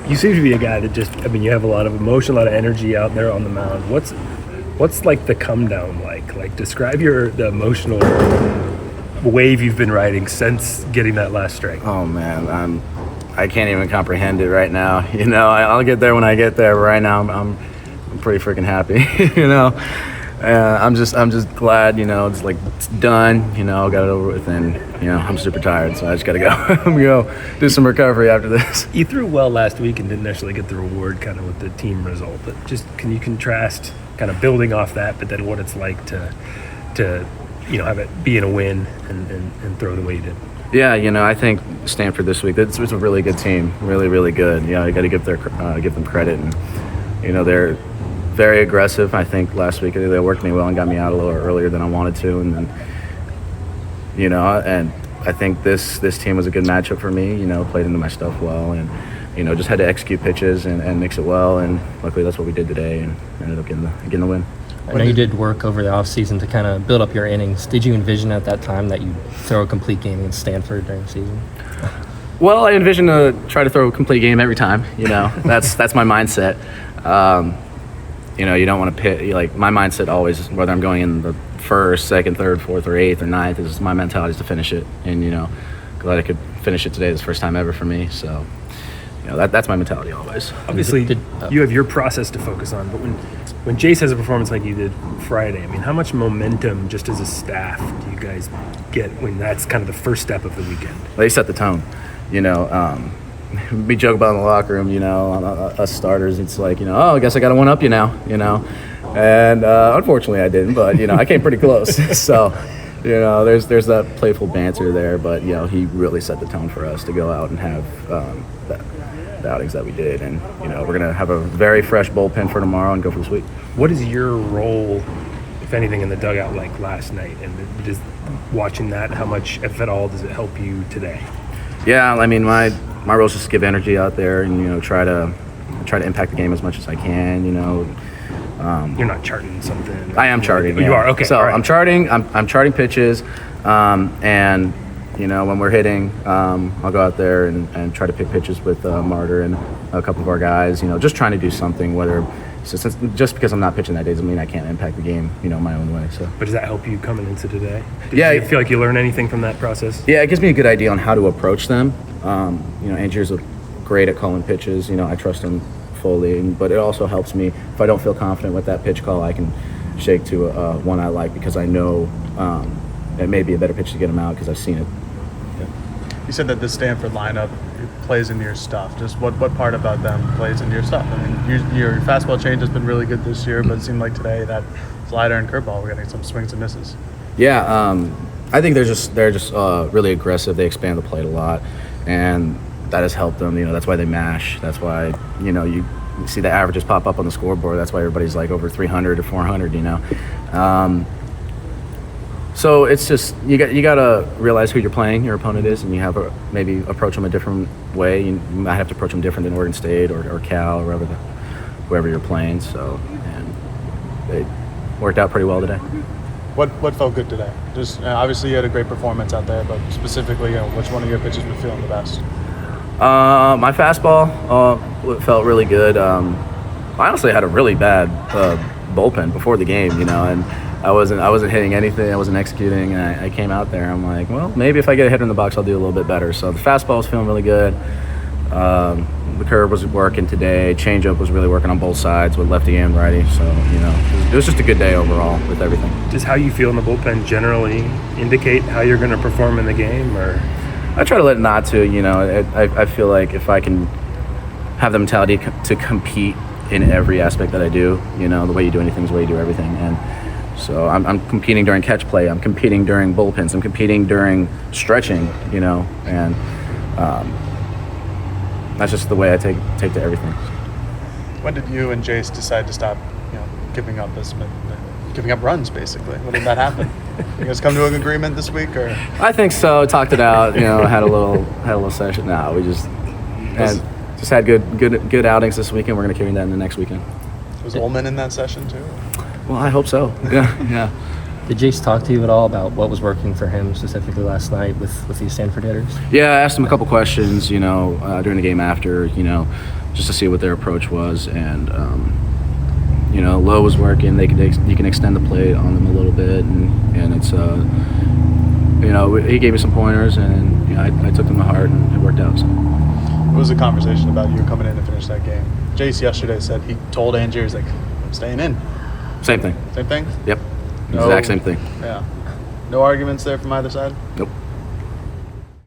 You seem to be a guy that you have a lot of emotion, a lot of energy out there on the mound. What's like the come down like? Like, describe the emotional wave you've been riding since getting that last strike. Oh man, I can't even comprehend it right now. I'll get there when I get there. But right now, I'm pretty freaking happy. I'm just glad. It's like it's done. Got it over with, and I'm super tired, so I just gotta go. I'm gonna go do some recovery after this. You threw well last week and didn't necessarily get the reward kind of with the team result. But just can you contrast kind of building off that, but then what it's like to have it be in a win and throw the way you did? Yeah, I think Stanford this week, it was a really good team, really, really good. I got to give them credit, and they're very aggressive. I think last week they worked me well and got me out a little earlier than I wanted to, and then and I think this team was a good matchup for me. Played into my stuff well, and just had to execute pitches and mix it well, and luckily that's what we did today, and ended up getting the win. I know you did work over the offseason to kind of build up your innings. Did you envision at that time that you'd throw a complete game against Stanford during the season? Well, I envision to try to throw a complete game every time. That's my mindset. You don't want to pit. Like, my mindset always, whether I'm going in the first, second, third, fourth, or eighth, or ninth, is my mentality is to finish it. And glad I could finish it today. This is the first time ever for me. So that's my mentality always. Obviously, you have your process to focus on, but when Jace has a performance like you did Friday, how much momentum just as a staff do you guys get when that's kind of the first step of the weekend? They set the tone. We joke about in the locker room, us starters, it's like, oh, I guess I got to one up you now, and unfortunately I didn't, but, I came pretty close. So, there's that playful banter there, but, he really set the tone for us to go out and have the outings that we did, and we're gonna have a very fresh bullpen for tomorrow and go for the sweep. What is your role, if anything, in the dugout like last night, and just watching that, how much, if at all, does it help you today? Yeah, my role is just to give energy out there and try to impact the game as much as I can. You're not charting something. I am charting. You are, okay. So right. I'm charting pitches, and when we're hitting, I'll go out there and try to pick pitches with Martyr and a couple of our guys, just trying to do something, just because I'm not pitching that day doesn't mean I can't impact the game, my own way. So. But does that help you coming into today? Do you feel like you learn anything from that process? Yeah, it gives me a good idea on how to approach them. Andrew's great at calling pitches, I trust him fully, but it also helps me, if I don't feel confident with that pitch call, I can shake to one I like, because I know it may be a better pitch to get him out because I've seen it. You said that the Stanford lineup plays into your stuff. Just what part about them plays into your stuff? Your fastball change has been really good this year, but it seemed like today that slider and curveball were getting some swings and misses. Yeah, I think they're just really aggressive. They expand the plate a lot, and that has helped them. That's why they mash. That's why you see the averages pop up on the scoreboard. That's why everybody's like over 300 or 400. So it's just you got to realize who you're playing, your opponent is, and you have to maybe approach them a different way. You might have to approach them different than Oregon State or Cal or whoever you're playing. So, and they worked out pretty well today. What felt good today? Just obviously you had a great performance out there, but specifically, which one of your pitches was feeling the best? My fastball felt really good. I honestly had a really bad bullpen before the game, and I wasn't hitting anything. I wasn't executing, and I came out there. I'm like, well, maybe if I get a hitter in the box, I'll do a little bit better. So the fastball was feeling really good. The curve was working today. Changeup was really working on both sides with lefty and righty. So it was just a good day overall with everything. Does how you feel in the bullpen generally indicate how you're going to perform in the game, or? I try to let it not to. I feel like if I can have the mentality to compete in every aspect that I do, the way you do anything is the way you do everything, and. So I'm competing during catch play. I'm competing during bullpens. I'm competing during stretching, and that's just the way I take to everything. When did you and Jace decide to stop, giving up runs, basically? When did that happen? You guys come to an agreement this week, or? I think so. Talked it out. Had a little session. No, we just had good outings this weekend. We're gonna carry that in the next weekend. Was Ullman in that session too? Well, I hope so. Yeah. Did Jace talk to you at all about what was working for him specifically last night with these Stanford hitters? Yeah, I asked him a couple questions, during the game after, just to see what their approach was. And you know, low was working. You can extend the plate on them a little bit, and it's you know, he gave me some pointers, and you know, I took them to heart, and it worked out. So. What was the conversation about you coming in to finish that game? Jace yesterday said he told Angier, he's like, I'm staying in. Same thing. Same thing? Yep. No. Exact same thing. Yeah. No arguments there from either side? Nope.